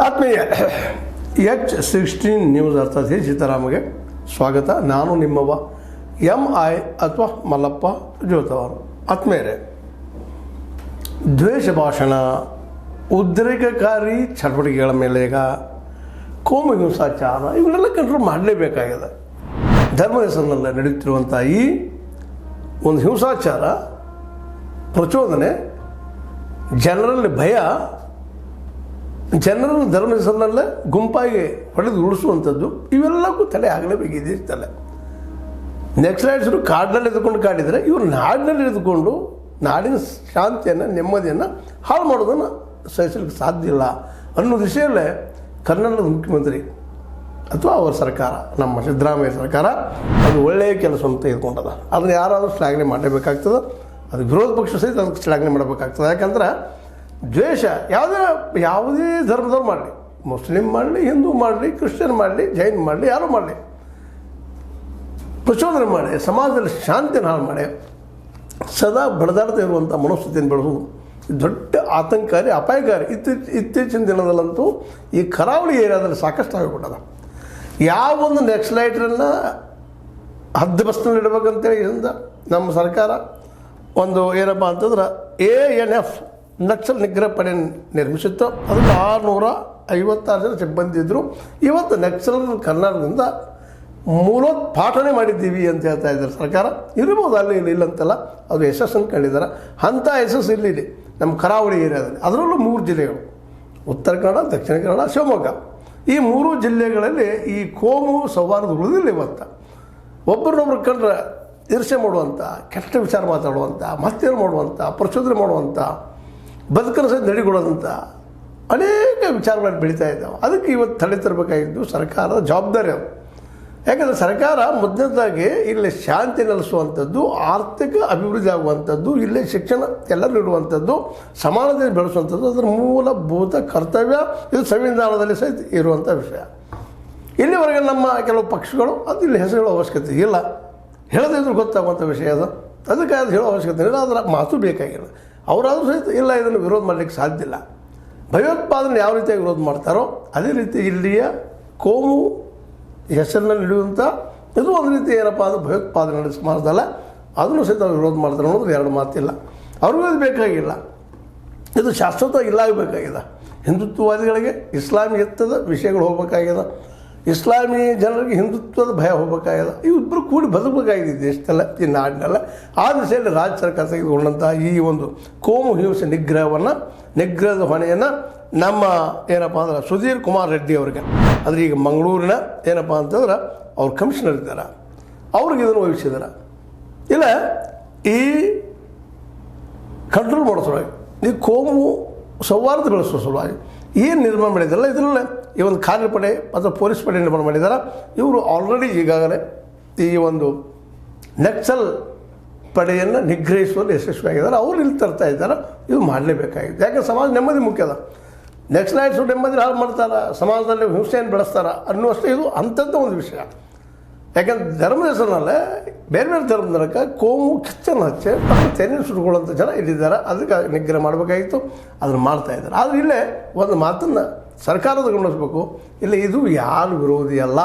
ಆತ್ಮೀಯ H16 news ಅರ್ಥಾತ್ ಸೀತಾರಾಮಗೆ ಸ್ವಾಗತ. ನಾನು ನಿಮ್ಮವ MI ಅಥವಾ ಮಲ್ಲಪ್ಪ ಜೋತವರು. ಆತ್ಮೀಯರೇ, ದ್ವೇಷ ಭಾಷಣ, ಉದ್ರೇಕಕಾರಿ ಚಟುವಟಿಕೆಗಳ ಮೇಲೆ ಈಗ ಕೋಮು ಹಿಂಸಾಚಾರ ಇವುಗಳೆಲ್ಲ ಕಂಟ್ರೋಲ್ ಮಾಡಲೇಬೇಕಾಗಿದೆ. ಧರ್ಮ ಹೆಸರಿನಲ್ಲಿ ನಡೆಯುತ್ತಿರುವಂಥ ಈ ಒಂದು ಹಿಂಸಾಚಾರ, ಪ್ರಚೋದನೆ, ಜನರಲ್ಲಿ ಭಯ, ಜನರನ್ನು ಧರ್ಮ ಹೆಸರಿನಲ್ಲೇ ಗುಂಪಾಗಿ ಹೊಡೆದು ಉಳಿಸುವಂಥದ್ದು ಇವೆಲ್ಲಕ್ಕೂ ತಡೆ ಆಗಲೇಬೇಕಿದೆ. ತಲೆ ನೆಕ್ಸ್ಲೈಟ್ಸರು ಕಾಡಿನಲ್ಲಿ ಎದುಕೊಂಡು ಕಾಡಿದರೆ ಇವರು ನಾಡಿನಲ್ಲಿ ಎದುಕೊಂಡು ನಾಡಿನ ಶಾಂತಿಯನ್ನು, ನೆಮ್ಮದಿಯನ್ನು ಹಾಳು ಮಾಡೋದನ್ನು ಸಹಿಸಲಿಕ್ಕೆ ಸಾಧ್ಯ ಇಲ್ಲ ಅನ್ನೋ ದಿಶೆಯಲ್ಲೇ ಕರ್ನಾಟಕದ ಮುಖ್ಯಮಂತ್ರಿ ಅಥವಾ ಅವರ ಸರ್ಕಾರ, ನಮ್ಮ ಸಿದ್ದರಾಮಯ್ಯ ಸರ್ಕಾರ ಅದು ಒಳ್ಳೆಯ ಕೆಲಸವನ್ನು ತೆಗೆದುಕೊಂಡದ. ಅದನ್ನು ಯಾರಾದರೂ ಶ್ಲಾಘನೆ ಮಾಡಲೇಬೇಕಾಗ್ತದೆ. ಅದು ವಿರೋಧ ಪಕ್ಷ ಸಹಿತ ಅದಕ್ಕೆ ಶ್ಲಾಘನೆ ಮಾಡಬೇಕಾಗ್ತದೆ. ಯಾಕಂದ್ರೆ ದ್ವೇಷ ಯಾವುದೇ ಧರ್ಮದವ್ರು ಮಾಡಲಿ, ಮುಸ್ಲಿಂ ಮಾಡಲಿ, ಹಿಂದೂ ಮಾಡಲಿ, ಕ್ರಿಶ್ಚಿಯನ್ ಮಾಡಲಿ, ಜೈನ್ ಮಾಡಲಿ, ಯಾರು ಮಾಡಲಿ, ಪ್ರಚೋದನೆ ಮಾಡಿ ಸಮಾಜದಲ್ಲಿ ಶಾಂತಿಯನ್ನು ಹಾಳು ಮಾಡಿ ಸದಾ ಬಡದಾಡ್ತಾ ಇರುವಂಥ ಮನಸ್ಥಿತಿಯನ್ನು ಬೆಳೆಸೋದು ದೊಡ್ಡ ಆತಂಕಕಾರಿ, ಅಪಾಯಕಾರಿ. ಇತ್ತೀಚಿನ ದಿನದಲ್ಲಂತೂ ಈ ಕರಾವಳಿ ಏರಿಯಾದಲ್ಲಿ ಸಾಕಷ್ಟು ಆಗಿಬಿಟ್ಟದ. ಯಾವೊಂದು ನೆಕ್ಸ್ಲೈಟ್ರನ್ನು ಹದ್ದುಬಸ್ತಿನಲ್ಲಿ ಇಡಬೇಕಂತೇಳಿ ನಮ್ಮ ಸರ್ಕಾರ ಒಂದು ಏನಪ್ಪ ಅಂತಂದ್ರೆ ANF ನಕ್ಸಲ್ ನಿಗ್ರಹ ಪಡೆ ನಿರ್ಮಿಸಿತ್ತು. ಅದಕ್ಕೆ 656 ಜನ ಸಿಬ್ಬಂದಿ ಇದ್ದರು. ಇವತ್ತು ನಕ್ಸಲ್ ಕರ್ನಾಟಕದಿಂದ ಮೂಲೋತ್ಪಾಟನೆ ಮಾಡಿದ್ದೀವಿ ಅಂತ ಹೇಳ್ತಾ ಇದ್ದಾರೆ ಸರ್ಕಾರ. ಇರ್ಬೋದು, ಅಲ್ಲಿ ಇಲ್ಲ ಅಂತಲ್ಲ, ಅದು ಯಶಸ್ಸನ್ನು ಕಂಡಿದ್ದಾರೆ. ಅಂಥ ಯಶಸ್ಸು ಇಲ್ಲಿ ನಮ್ಮ ಕರಾವಳಿ ಏರಿಯಾದಲ್ಲಿ, ಅದರಲ್ಲೂ 3 ಜಿಲ್ಲೆಗಳು, ಉತ್ತರ ಕನ್ನಡ, ದಕ್ಷಿಣ ಕನ್ನಡ, ಶಿವಮೊಗ್ಗ. ಈ 3 ಜಿಲ್ಲೆಗಳಲ್ಲಿ ಈ ಕೋಮು ಸೌಹಾರ್ದ ಉಳಿದಿಲ್ಲ. ಇವತ್ತು ಒಬ್ಬರನ್ನೊಬ್ರು ಕಂಡ್ರೆ ಈರ್ಷೆ ಮಾಡುವಂಥ, ಕೆಟ್ಟ ವಿಚಾರ ಮಾತಾಡುವಂಥ, ಮತ್ತೇನು ಮಾಡುವಂಥ, ಪ್ರಚೋದನೆ ಮಾಡುವಂಥ, ಬದುಕನ್ನು ಸಹಿತ ನಡೆಗೊಳ್ಳೋದಂಥ ಅನೇಕ ವಿಚಾರಗಳನ್ನು ಬೆಳೀತಾ ಇದ್ದಾವೆ. ಅದಕ್ಕೆ ಇವತ್ತು ತಡೆ ತರಬೇಕಾಗಿದ್ದು ಸರ್ಕಾರದ ಜವಾಬ್ದಾರಿ ಅದು. ಯಾಕಂದರೆ ಸರ್ಕಾರ ಮೊದಲನೇದಾಗಿ ಇಲ್ಲಿ ಶಾಂತಿ ನೆಲೆಸುವಂಥದ್ದು, ಆರ್ಥಿಕ ಅಭಿವೃದ್ಧಿ ಆಗುವಂಥದ್ದು, ಇಲ್ಲೇ ಶಿಕ್ಷಣ ಎಲ್ಲರೂ ನೀಡುವಂಥದ್ದು, ಸಮಾನತೆ ಬೆಳೆಸುವಂಥದ್ದು ಅದರ ಮೂಲಭೂತ ಕರ್ತವ್ಯ. ಇದು ಸಂವಿಧಾನದಲ್ಲಿ ಸಹಿತ ಇರುವಂಥ ವಿಷಯ. ಇಲ್ಲಿವರೆಗೆ ನಮ್ಮ ಕೆಲವು ಪಕ್ಷಗಳು ಅದು ಇಲ್ಲಿ ಹೆಸರು ಅವಶ್ಯಕತೆ ಇಲ್ಲ, ಹೇಳದಿದ್ರು ಗೊತ್ತಾಗುವಂಥ ವಿಷಯ ಅದು. ಅದಕ್ಕೆ ಅದು ಹೇಳೋ ಅವಶ್ಯಕತೆ ಇಲ್ಲ, ಅದರ ಮಾತು ಬೇಕಾಗಿಲ್ಲ. ಅವರಾದರೂ ಸಹಿತ ಇಲ್ಲ, ಇದನ್ನು ವಿರೋಧ ಮಾಡಲಿಕ್ಕೆ ಸಾಧ್ಯ ಇಲ್ಲ. ಭಯೋತ್ಪಾದನೆ ಯಾವ ರೀತಿಯಾಗಿ ವಿರೋಧ ಮಾಡ್ತಾರೋ ಅದೇ ರೀತಿ ಇಲ್ಲಿಯ ಕೋಮು ಹೆಸರಿನಲ್ಲಿ ಹಿಡಿಯುವಂಥ ಇದು ಒಂದು ರೀತಿ ಏನಪ್ಪ ಅಂದರೆ ಭಯೋತ್ಪಾದನೆ ಸಮಾಜದಲ್ಲ, ಅದನ್ನು ಸಹಿತ ಅವ್ರು ವಿರೋಧ ಮಾಡ್ತಾರೆ ಅನ್ನೋದು ಎರಡು ಮಾತಿಲ್ಲ. ಅವ್ರಿಗೂ ಇದು ಬೇಕಾಗಿಲ್ಲ, ಇದು ಶಾಶ್ವತ ಇಲ್ಲ ಆಗಬೇಕಾಗಿದೆ. ಹಿಂದುತ್ವವಾದಿಗಳಿಗೆ ಇಸ್ಲಾಮಿಯತ್ತದ ವಿಷಯಗಳು ಹೋಗಬೇಕಾಗಿದೆ, ಇಸ್ಲಾಮಿ ಜನರಿಗೆ ಹಿಂದುತ್ವದ ಭಯ ಹೋಗಬೇಕಾಗಿದೆ. ಇವಿಬ್ಬರು ಕೂಡಿ ಬದುಕಬೇಕಾಗಿದೆ ಈ ದೇಶದಲ್ಲ, ಈ ನಾಡಿನಲ್ಲ. ಆ ದಿಶೆಯಲ್ಲಿ ರಾಜ್ಯ ಸರ್ಕಾರ ತೆಗೆದುಕೊಂಡಂಥ ಈ ಒಂದು ಕೋಮು ಹಿಂಸೆ ನಿಗ್ರಹದ ಹೊಣೆಯನ್ನು ನಮ್ಮ ಏನಪ್ಪ ಅಂದ್ರೆ ಸುಧೀರ್ ಕುಮಾರ್ ರೆಡ್ಡಿ ಅವರಿಗೆ, ಅಂದರೆ ಈಗ ಮಂಗಳೂರಿನ ಏನಪ್ಪ ಅಂತಂದ್ರೆ ಅವ್ರು ಕಮಿಷನರ್ ಇದ್ದಾರೆ, ಅವ್ರಿಗೆ ಇದನ್ನು ವಹಿಸಿದ್ದಾರೆ. ಇಲ್ಲ ಈ ಕಂಟ್ರೋಲ್ ಮಾಡೋ ಸಲುವಾಗಿ, ಈ ಕೋಮು ಸೌಹಾರ್ದ ಬೆಳೆಸೋ ಸಲುವಾಗಿ ಏನು ನಿರ್ಮಾಣ ಮಾಡಿದಾರಲ್ಲ, ಇದರಲ್ಲೇ ಈ ಒಂದು ಕಾರ್ಯಪಡೆ ಅಥವಾ ಪೊಲೀಸ್ ಪಡೆ ನಿರ್ಮಾಣ ಮಾಡಿದ್ದಾರೆ. ಇವರು ಆಲ್ರೆಡಿ ಈಗಾಗಲೇ ಈ ಒಂದು ನಕ್ಸಲ್ ಪಡೆಯನ್ನು ನಿಗ್ರಹಿಸುವಲ್ಲಿ ಯಶಸ್ವಿಯಾಗಿದ್ದಾರೆ. ಅವ್ರು ಇಲ್ಲಿ ತರ್ತಾ ಇದ್ದಾರೆ. ಇದು ಮಾಡಲೇಬೇಕಾಗಿದೆ. ಯಾಕೆ ಸಮಾಜ ನೆಮ್ಮದಿ ಮುಖ್ಯದ. ನೆಕ್ಸ್ಲೈಟ್ಸು ನೆಮ್ಮದಿ ಹಾಳು ಮಾಡ್ತಾರೆ, ಸಮಾಜದಲ್ಲಿ ಹಿಂಸೆಯನ್ನು ಬೆಳೆಸ್ತಾರೆ ಅನ್ನುವಷ್ಟೇ ಇದು ಅಂಥದ್ದು ಒಂದು ವಿಷಯ. ಯಾಕಂದ್ರೆ ಧರ್ಮದ ಹೆಸರಿನಲ್ಲೇ ಬೇರೆ ಬೇರೆ ಧರ್ಮದಕ್ಕೆ ಕೋಮು ಕಿಚ್ಚನ್ನು ಹಚ್ಚಿ ತೆನೆ ಸುಟ್ಕೊಳ್ಳೋಂಥ ಜನ ಇಲ್ಲಿದ್ದಾರೆ. ಅದಕ್ಕೆ ನಿಗ್ರಹ ಮಾಡಬೇಕಾಗಿತ್ತು, ಅದನ್ನು ಮಾಡ್ತಾಯಿದ್ದಾರೆ. ಆದರೆ ಇಲ್ಲೇ ಒಂದು ಮಾತನ್ನು ಸರ್ಕಾರದ ಗಮನಿಸಬೇಕು. ಇಲ್ಲಿ ಇದು ಯಾರು ವಿರೋಧಿ ಅಲ್ಲ,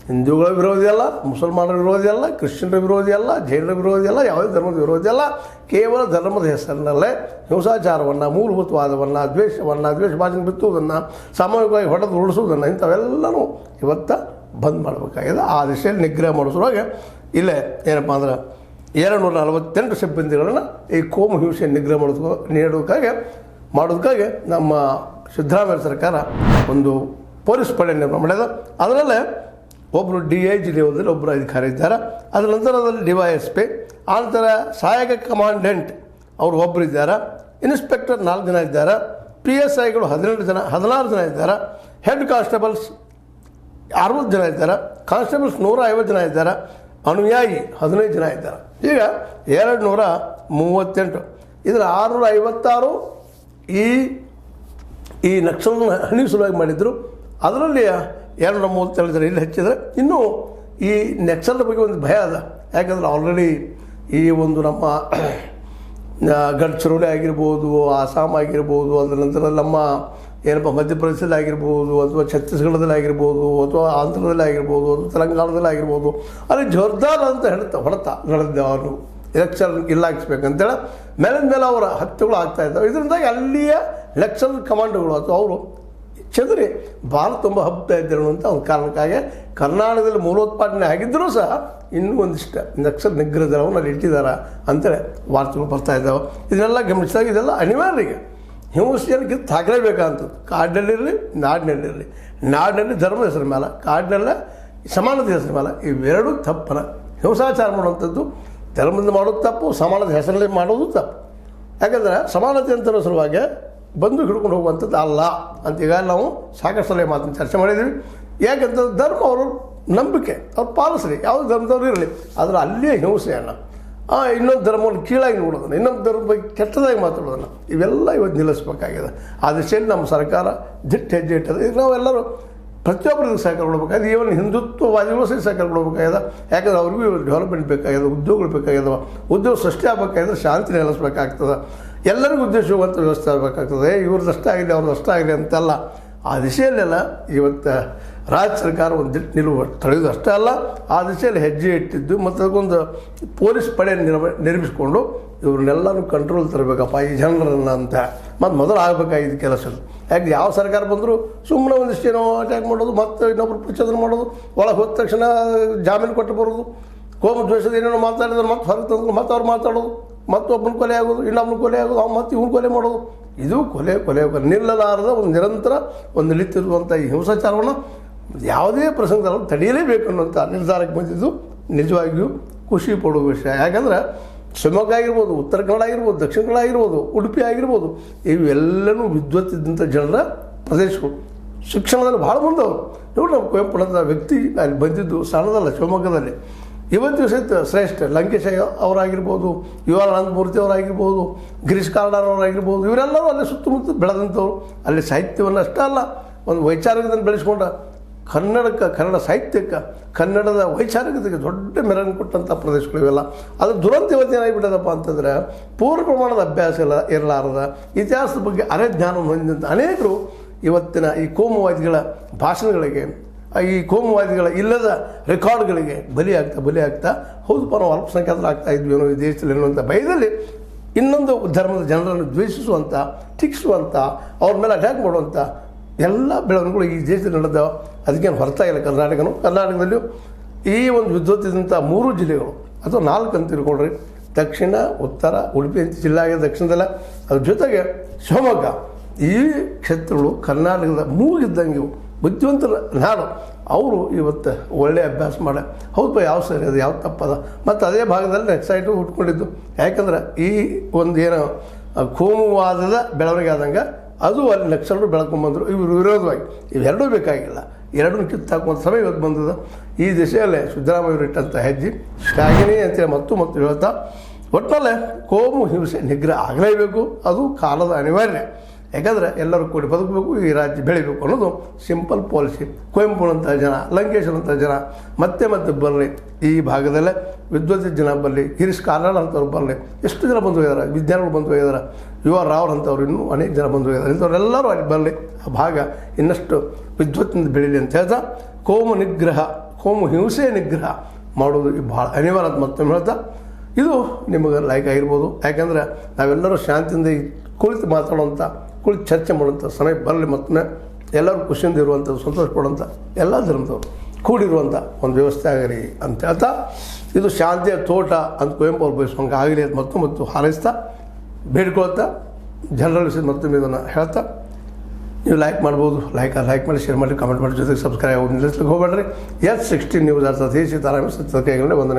ಹಿಂದೂಗಳ ವಿರೋಧಿ ಅಲ್ಲ, ಮುಸಲ್ಮಾನರ ವಿರೋಧಿ ಅಲ್ಲ, ಕ್ರಿಶ್ಚಿಯನ್ರ ವಿರೋಧಿ ಅಲ್ಲ, ಜೈನರ ವಿರೋಧಿ ಅಲ್ಲ, ಯಾವುದೇ ಧರ್ಮದ ವಿರೋಧಿ ಅಲ್ಲ. ಕೇವಲ ಧರ್ಮದ ಹೆಸರಿನಲ್ಲೇ ಹಿಂಸಾಚಾರವನ್ನು, ಮೂಲಭೂತವಾದವನ್ನು, ದ್ವೇಷ ಭಾಷೆ ಬಿತ್ತುವುದನ್ನು, ಸಾಮೂಹಿಕವಾಗಿ ಹೊಡೆದು ಉಳಿಸುವುದನ್ನು ಇಂಥವೆಲ್ಲನೂ ಇವತ್ತು ಬಂದ್ ಮಾಡಬೇಕಾಗಿದೆ. ಆ ದಿಶೆಯಲ್ಲಿ ನಿಗ್ರಹ ಮಾಡಿಸುವಾಗ ಇಲ್ಲೇ ಏನಪ್ಪ ಅಂದ್ರೆ 248 ಸಿಬ್ಬಂದಿಗಳನ್ನು ಈ ಕೋಮು ಹಿಂಸೆ ನಿಗ್ರಹ ಮಾಡೋದಕ್ಕಾಗಿ ನಮ್ಮ ಸಿದ್ದರಾಮಯ್ಯ ಸರ್ಕಾರ ಒಂದು ಪೊಲೀಸ್ ಪಡೆ ನಿರ್ಮಾಣ ಮಾಡಿದೆ. ಅದರಲ್ಲೇ ಒಬ್ಬರು DIG ಲೆವೆಲ್ದಲ್ಲಿ ಒಬ್ಬರು ಅಧಿಕಾರಿ ಇದ್ದಾರೆ. ಅದರ ನಂತರದಲ್ಲಿ DYSP, ಆನಂತರ ಸಹಾಯಕ ಕಮಾಂಡೆಂಟ್ ಅವರು ಒಬ್ಬರು ಇದ್ದಾರೆ, ಇನ್ಸ್ಪೆಕ್ಟರ್ 4 ಜನ ಇದ್ದಾರೆ, PSIಗಳು 16 ಜನ ಇದ್ದಾರೆ, ಹೆಡ್ ಕಾನ್ಸ್ಟೇಬಲ್ಸ್ 60 ಜನ ಇದ್ದಾರೆ, ಕಾನ್ಸ್ಟೇಬಲ್ಸ್ 150 ಜನ ಇದ್ದಾರೆ, ಅನುಯಾಯಿ 15 ಜನ ಇದ್ದಾರೆ. ಈಗ 238. ಇದರ 656 ಈ ನಕ್ಸಲ್ ಹಣಿ ಸಲುವಾಗಿ ಮಾಡಿದ್ರು. ಅದರಲ್ಲಿ 237 ಜನ ಇಲ್ಲಿ ಹೆಚ್ಚಿದರೆ. ಇನ್ನೂ ಈ ನಕ್ಸಲ್ ಬಗ್ಗೆ ಒಂದು ಭಯ ಅದ. ಯಾಕಂದ್ರೆ ಆಲ್ರೆಡಿ ಈ ಒಂದು ನಮ್ಮ ಗಡ್ಚಿರೋಲಿ ಆಗಿರ್ಬೋದು, ಆಸಾಮ್ ಆಗಿರ್ಬೋದು, ಅದರ ನಂತರ ನಮ್ಮ ಏನಪ್ಪ ಮಧ್ಯಪ್ರದೇಶದಲ್ಲಿ ಆಗಿರ್ಬೋದು, ಅಥವಾ ಛತ್ತೀಸ್ಗಢದಲ್ಲಿ ಆಗಿರ್ಬೋದು, ಅಥವಾ ಆಂಧ್ರದಲ್ಲಿ ಆಗಿರ್ಬೋದು, ಅಥವಾ ತೆಲಂಗಾಣದಲ್ಲಿ ಆಗಿರ್ಬೋದು, ಅಲ್ಲಿ ಜೋರ್ದಾರ್ ಅಂತ ಹೊಡೆತ ನಡೆದವರು ಎಲೆಕ್ಷನ್ ಇಲ್ಲ ಹಾಕಿಸ್ಬೇಕಂತೇಳಿ ಮೇಲಿನ ಮೇಲೆ ಅವರ ಹತ್ಯೆಗಳು ಆಗ್ತಾಯಿದ್ದಾವೆ. ಇದರಿಂದಾಗಿ ಅಲ್ಲಿಯ ಎಲೆಕ್ಷನ್ ಕಮಾಂಡ್ಗಳು ಅಥವಾ ಅವರು ಚದುರಿ ಭಾರತ ತುಂಬ ಹಬ್ತಾ ಇದ್ದರು ಅಂತ ಒಂದು ಕಾರಣಕ್ಕಾಗಿ ಕರ್ನಾಟಕದಲ್ಲಿ ಮೂಲೋತ್ಪಾದನೆ ಆಗಿದ್ದರೂ ಸಹ ಇನ್ನೂ ಒಂದಿಷ್ಟು ನಕ್ಸಲ್ ನಿಗ್ರಹ ದಳವನ್ನು ಅಲ್ಲಿ ಇಟ್ಟಿದ್ದಾರೆ ಅಂತೇಳಿ ವಾರ್ತೆಗಳು ಬರ್ತಾ ಇದ್ದಾವೆ. ಇದನ್ನೆಲ್ಲ ಗಮನಿಸಿದಾಗ ಇದೆಲ್ಲ ಅನಿವಾರ್ಯ. ಹಿಂಸೆಯನ್ನು ತಾಕಲೇಬೇಕಂತದ್ದು ಕಾಡಿನಲ್ಲಿರಲಿ ನಾಡಿನಲ್ಲಿರಲಿ. ನಾಡಿನಲ್ಲಿ ಧರ್ಮದ ಹೆಸರು ಮೇಲೆ, ಕಾಡಿನಲ್ಲೇ ಸಮಾನತೆ ಹೆಸರು ಮೇಲೆ ಇವೆರಡೂ ತಪ್ಪನ. ಹಿಂಸಾಚಾರ ಮಾಡುವಂಥದ್ದು ಧರ್ಮದಿಂದ ಮಾಡೋದು ತಪ್ಪು, ಸಮಾನತೆ ಹೆಸರಲ್ಲಿ ಮಾಡೋದು ತಪ್ಪು. ಯಾಕಂದರೆ ಸಮಾನತೆ ಅಂತ ಸಲುವಾಗಿ ಬಂದು ಹಿಡ್ಕೊಂಡು ಹೋಗುವಂಥದ್ದು ಅಲ್ಲ ಅಂತ ಈಗ ನಾವು ಸಾಕಷ್ಟು ಸಲ ಮಾತನ್ನು ಚರ್ಚೆ ಮಾಡಿದ್ದೀವಿ. ಯಾಕಂತಂದ್ರೆ ಧರ್ಮ ಅವರು ನಂಬಿಕೆ ಅವ್ರು ಪಾಲಿಸ್ರಿ, ಯಾವುದೇ ಧರ್ಮದವ್ರು ಇರಲಿ, ಆದರೆ ಅಲ್ಲಿಯೇ ಹಿಂಸೆಯನ್ನು ಇನ್ನೊಂದು ಧರ್ಮವನ್ನು ಕೀಳಾಗಿ ನೋಡೋದನ್ನು, ಇನ್ನೊಂದು ಧರ್ಮದ ಬಗ್ಗೆ ಕೆಟ್ಟದಾಗಿ ಮಾತಾಡೋದನ್ನು ಇವೆಲ್ಲ ಇವತ್ತು ನಿಲ್ಲಿಸಬೇಕಾಗಿದೆ. ಆ ದಿಶೆಯಲ್ಲಿ ನಮ್ಮ ಸರ್ಕಾರ ದಿಟ್ಟ ಹೆಜ್ಜೆ ಇಟ್ಟದೆ. ಈಗ ನಾವೆಲ್ಲರೂ ಪ್ರತಿಯೊಬ್ಬರಿಗೆ ಸಹಕಾರ ಕೊಡಬೇಕಾಗಿದೆ. ಈವನ್ ಹಿಂದುತ್ವವಾದಿಗಳು ಸಹ ಸಹಕಾರ ಕೊಡಬೇಕಾಗಿದೆ. ಯಾಕಂದರೆ ಅವ್ರಿಗೂ ಡೆವಲಪ್ಮೆಂಟ್ ಬೇಕಾಗಿದೆ, ಉದ್ಯೋಗಗಳು ಬೇಕಾಗಿದ್ದಾವೆ. ಉದ್ಯೋಗ ಸೃಷ್ಟಿ ಆಗಬೇಕಾದ್ರೆ ಶಾಂತಿ ನೆಲೆಸಬೇಕಾಗ್ತದೆ. ಎಲ್ಲರಿಗೂ ಉದ್ದೇಶ ಹೋಗುವಂಥ ವ್ಯವಸ್ಥೆ ಆಗಬೇಕಾಗ್ತದೆ. ಇವ್ರದ್ದು ಅಷ್ಟ ಆಗಲಿ ಅವ್ರದ್ದು ಅಷ್ಟ ಆಗಲಿ ಅಂತೆಲ್ಲ ಆ ದಿಶೆಯಲ್ಲೆಲ್ಲ ಇವತ್ತು ರಾಜ್ಯ ಸರ್ಕಾರ ಒಂದು ದಿಟ್ಟು ನಿಲುವು ತಳೆಯೋದು ಅಷ್ಟೇ ಅಲ್ಲ, ಆ ದಿಶೆಯಲ್ಲಿ ಹೆಜ್ಜೆ ಇಟ್ಟಿದ್ದು ಮತ್ತು ಅದಕ್ಕೊಂದು ಪೊಲೀಸ್ ಪಡೆ ನಿರ್ಮಿಸಿಕೊಂಡು ಇವ್ರನ್ನೆಲ್ಲರೂ ಕಂಟ್ರೋಲ್ ತರಬೇಕಪ್ಪ ಈ ಜನರನ್ನು ಅಂತ ಮತ್ತು ಮೊದಲು ಆಗಬೇಕಾಗಿದ್ದು ಕೆಲಸಗಳು. ಯಾಕೆ ಯಾವ ಸರ್ಕಾರ ಬಂದರೂ ಸುಮ್ಮನೆ ಒಂದಿಷ್ಟು ಏನೋ ಅಟ್ಯಾಕ್ ಮಾಡೋದು, ಮತ್ತು ಇನ್ನೊಬ್ರು ಪ್ರಚೋದನೆ ಮಾಡೋದು, ಒಳಗೆ ಹೋದ ತಕ್ಷಣ ಜಾಮೀನು ಕೊಟ್ಟು ಬರೋದು, ಕೋಮ ದ್ವೇಷದ ಏನೇನೋ ಮಾತಾಡಿದ್ರೆ ಮತ್ತೆ ಹೊರಗೆ ತಂದ್ರು ಮತ್ತೆ ಅವ್ರು ಮಾತಾಡೋದು, ಮತ್ತೊಬ್ಬನ ಕೊಲೆ ಆಗೋದು, ಇನ್ನೊಬ್ಬನ ಕೊಲೆ ಆಗೋದು, ಮತ್ತು ಇವ್ನು ಕೊಲೆ ಮಾಡೋದು. ಇದು ಕೊಲೆ ನಿಲ್ಲಲಾರದ ಒಂದು ನಿರಂತರ ಒಂದು ನಿಂತಿರುವಂಥ ಈ ಹಿಂಸಾಚಾರವನ್ನು ಯಾವುದೇ ಪ್ರಸಂಗದಲ್ಲಿ ತಡೆಯಲೇಬೇಕು ಅನ್ನುವಂಥ ನಿರ್ಧಾರಕ್ಕೆ ಬಂದಿದ್ದು ನಿಜವಾಗಿಯೂ ಖುಷಿ ಪಡುವ ವಿಷಯ. ಯಾಕಂದರೆ ಶಿವಮೊಗ್ಗ ಆಗಿರ್ಬೋದು, ಉತ್ತರ ಕನ್ನಡ ಆಗಿರ್ಬೋದು, ದಕ್ಷಿಣ ಕನ್ನಡ ಆಗಿರ್ಬೋದು, ಉಡುಪಿ ಆಗಿರ್ಬೋದು, ಇವೆಲ್ಲವೂ ವಿದ್ವತ್ತಿದ್ದಂಥ ಜನರ ಪ್ರದೇಶಗಳು. ಶಿಕ್ಷಣದಲ್ಲಿ ಭಾಳ ಮುಂದವರು. ನೋಡಿ ನಮ್ಮ ಕುವೆಂಪುನಂಥ ವ್ಯಕ್ತಿ ಅಲ್ಲಿ ಬಂದಿದ್ದು ಸಣ್ಣದಲ್ಲ. ಶಿವಮೊಗ್ಗದಲ್ಲಿ ಇವತ್ತು ಸಹಿತ ಶ್ರೇಷ್ಠ ಲಂಕೇಶ್ ಅವರಾಗಿರ್ಬೋದು, ಯು ಆರ್ ಅನಂತಮೂರ್ತಿ ಅವರಾಗಿರ್ಬೋದು, ಗಿರೀಶ್ ಕಾರ್ನಾಡ್ ಅವರಾಗಿರ್ಬೋದು, ಇವರೆಲ್ಲರೂ ಅಲ್ಲಿ ಸುತ್ತಮುತ್ತ ಬೆಳೆದಂಥವ್ರು. ಅಲ್ಲಿ ಸಾಹಿತ್ಯವನ್ನು ಅಷ್ಟೇ ಅಲ್ಲ, ಒಂದು ವೈಚಾರಿಕತೆಯನ್ನು ಬೆಳೆಸ್ಕೊಂಡ ಕನ್ನಡಕ್ಕೆ, ಕನ್ನಡ ಸಾಹಿತ್ಯಕ್ಕೆ, ಕನ್ನಡದ ವೈಚಾರಿಕತೆಗೆ ದೊಡ್ಡ ಮೆರಗನ್ನು ಕೊಟ್ಟಂಥ ಪ್ರದೇಶಗಳು ಇವೆಲ್ಲ. ಅದು ದುರಂತ ಇವತ್ತು ಏನಾಗಿಬಿಟ್ಟದಪ್ಪ ಅಂತಂದರೆ ಪೂರ್ಣ ಪ್ರಮಾಣದ ಅಭ್ಯಾಸ ಇರಲಾರದ, ಇತಿಹಾಸದ ಬಗ್ಗೆ ಅರೆ ಜ್ಞಾನವನ್ನು ಹೊಂದಿದಂಥ ಅನೇಕರು ಇವತ್ತಿನ ಈ ಕೋಮುವಾದಿಗಳ ಭಾಷಣಗಳಿಗೆ, ಈ ಕೋಮುವಾದಿಗಳ ಇಲ್ಲದ ರೆಕಾರ್ಡ್ಗಳಿಗೆ ಬಲಿಯಾಗ್ತಾ ಹೌದಪ್ಪ ನಾವು ಅಲ್ಪಸಂಖ್ಯಾತರು ಆಗ್ತಾ ಇದ್ವಿ ಅನ್ನೋ ಈ ದೇಶದಲ್ಲಿ ಎನ್ನುವಂಥ ಭಯದಲ್ಲಿ ಇನ್ನೊಂದು ಧರ್ಮದ ಜನರನ್ನು ದ್ವೇಷಿಸುವಂಥ, ಟೀಕಿಸುವಂಥ, ಅವ್ರ ಮೇಲೆ ಅಟ್ಯಾಕ್ ಮಾಡುವಂಥ ಎಲ್ಲ ಬೆಳವಣಿಗೆಗಳು ಈ ದೇಶದಲ್ಲಿ ನಡೆದವು. ಅದಕ್ಕೇನು ಹೊರತಾಗಿಲ್ಲ ಕರ್ನಾಟಕದಲ್ಲೂ ಈ ಒಂದು ವಿದ್ವತ್ತಿದಂಥ 3 ಜಿಲ್ಲೆಗಳು ಅಥವಾ 4 ಅಂತ ತಿಳ್ಕೊಳ್ರಿ. ದಕ್ಷಿಣ, ಉತ್ತರ, ಉಡುಪಿ ಅಂತ ಜಿಲ್ಲೆ ಆಗಿದೆ ದಕ್ಷಿಣದಲ್ಲ. ಅದ್ರ ಜೊತೆಗೆ ಶಿವಮೊಗ್ಗ, ಈ ಕ್ಷೇತ್ರಗಳು ಕರ್ನಾಟಕದ ಮೂಗಿದ್ದಂಗೆ ಇವು ಬುದ್ಧಿವಂತರ ನಾಡು. ಅವರು ಇವತ್ತು ಒಳ್ಳೆಯ ಅಭ್ಯಾಸ ಮಾಡಿ ಹೌದಪ್ಪ ಯಾವ ಸರಿ ಅದು ಯಾವ ತಪ್ಪದ. ಮತ್ತು ಅದೇ ಭಾಗದಲ್ಲಿ ಎಕ್ಸೈಟು ಹುಟ್ಕೊಂಡಿದ್ದು. ಯಾಕಂದ್ರೆ ಈ ಒಂದು ಏನೋ ಕೋಮುವಾದದ ಬೆಳವಣಿಗೆ ಆದಂಗೆ ಅದು ಅಲ್ಲಿ ನಕ್ಸಲರು ಬೆಳ್ಕೊಂಡ್ಬಂದರು. ಇವರು ವಿರೋಧವಾಗಿ ಇವೆರಡೂ ಬೇಕಾಗಿಲ್ಲ, ಎರಡೂ ಕಿತ್ತಾಕುವಂಥ ಸಮಯ ಇವತ್ತು ಬಂದದ. ಈ ದಿಶೆಯಲ್ಲೇ ಸಿದ್ದರಾಮಯ್ಯವರು ಇಟ್ಟಂಥ ಹೆಜ್ಜೆ ಶ್ಲಾಘನೀಯ ಅಂತೇಳಿ ಮತ್ತು ಹೇಳ್ತಾ ಒಟ್ಟಿನಲ್ಲೇ ಕೋಮು ಹಿಂಸೆ ನಿಗ್ರಹ ಆಗಲೇಬೇಕು. ಅದು ಕಾಲದ ಅನಿವಾರ್ಯ. ಯಾಕಂದರೆ ಎಲ್ಲರೂ ಕೂಡಿ ಬದುಕಬೇಕು, ಈ ರಾಜ್ಯ ಬೆಳಿಬೇಕು ಅನ್ನೋದು ಸಿಂಪಲ್ ಪಾಲಿಸಿ. ಕುವೆಂಪುನಂಥ ಜನ, ಲಂಕೇಶ್ವರಂಥ ಜನ ಮತ್ತೆ ಬರಲಿ. ಈ ಭಾಗದಲ್ಲೇ ವಿದ್ವತ್ ಜನ ಬರಲಿ, ಗಿರೀಶ್ ಕಾರ್ನಾಡ್ ಅಂಥವ್ರು ಬರಲಿ. ಎಷ್ಟು ಜನ ಬಂದು ಹೋಗಿದ್ದಾರೆ, ವಿಜ್ಞಾನಿಗಳು ಬಂದು ಹೋಗಿದ್ದಾರೆ, ಯು ಆರ್ ರಾವ್ ಅಂಥವ್ರು ಇನ್ನೂ ಅನೇಕ ಜನ ಬಂದು ಹೋಗಿದ್ದಾರೆ. ಇಂಥವ್ರೆಲ್ಲರೂ ಅಲ್ಲಿ ಬರಲಿ. ಆ ಭಾಗ ಇನ್ನಷ್ಟು ವಿದ್ವತ್ತಿನಿಂದ ಬೆಳೀಲಿ ಅಂತ ಹೇಳ್ತಾ ಕೋಮು ಹಿಂಸೆ ನಿಗ್ರಹ ಮಾಡೋದು ಭಾಳ ಅನಿವಾರ್ಯ ಅಂತ ಮತ್ತೊಮ್ಮೆ ಹೇಳ್ತಾ, ಇದು ನಿಮಗೆ ಲೈಕ್ ಆಗಿರ್ಬೋದು. ಯಾಕಂದರೆ ನಾವೆಲ್ಲರೂ ಶಾಂತಿಯಿಂದ ಕುಳಿತು ಮಾತಾಡುವಂಥ, ಕುಳಿತು ಚರ್ಚೆ ಮಾಡುವಂಥ ಸಮಯ ಬರಲಿ. ಮತ್ತೊಮ್ಮೆ ಎಲ್ಲರೂ ಖುಷಿಯಿಂದ ಇರುವಂಥದ್ದು, ಸಂತೋಷ ಪಡುವಂಥ ಎಲ್ಲ ಧರ್ಮದವರು ಕೂಡಿರುವಂಥ ಒಂದು ವ್ಯವಸ್ಥೆ ಆಗಲಿ ಅಂತ ಹೇಳ್ತಾ, ಇದು ಶಾಂತಿಯ ತೋಟ ಅಂತ ಕುವೆಂಪು ಅವ್ರು ಬಯಸುವಂಗೆ ಆಗಲಿ ಅಂತ ಮತ್ತು ಹಾರೈಸ್ತಾ ಬೇಡ್ಕೊಳ್ತಾ ಜನರಲ್ ವಿಷಯ ಮತ್ತೊಮ್ಮೆ ಇದನ್ನು ಹೇಳ್ತಾ, ನೀವು ಲೈಕ್ ಮಾಡ್ಬೋದು. ಲೈಕ್ ಮಾಡಿ, ಶೇರ್ ಮಾಡಿ, ಕಮೆಂಟ್ ಮಾಡಿ, ಜೊತೆಗೆ ಸಬ್ಸ್ಕ್ರೈಬ್ ಆಗೋದು ನಿಲ್ಲಿಸ್ಲಿಕ್ಕೆ ಹೋಗಬೇಡ್ರಿ. S16 ನ್ಯೂಸ್ ಅರ್ಥಾತ್ ಸೀತಾರಾಮ ಸತ್ಯ ಕೈಗಳೇ ವಂದನೆ.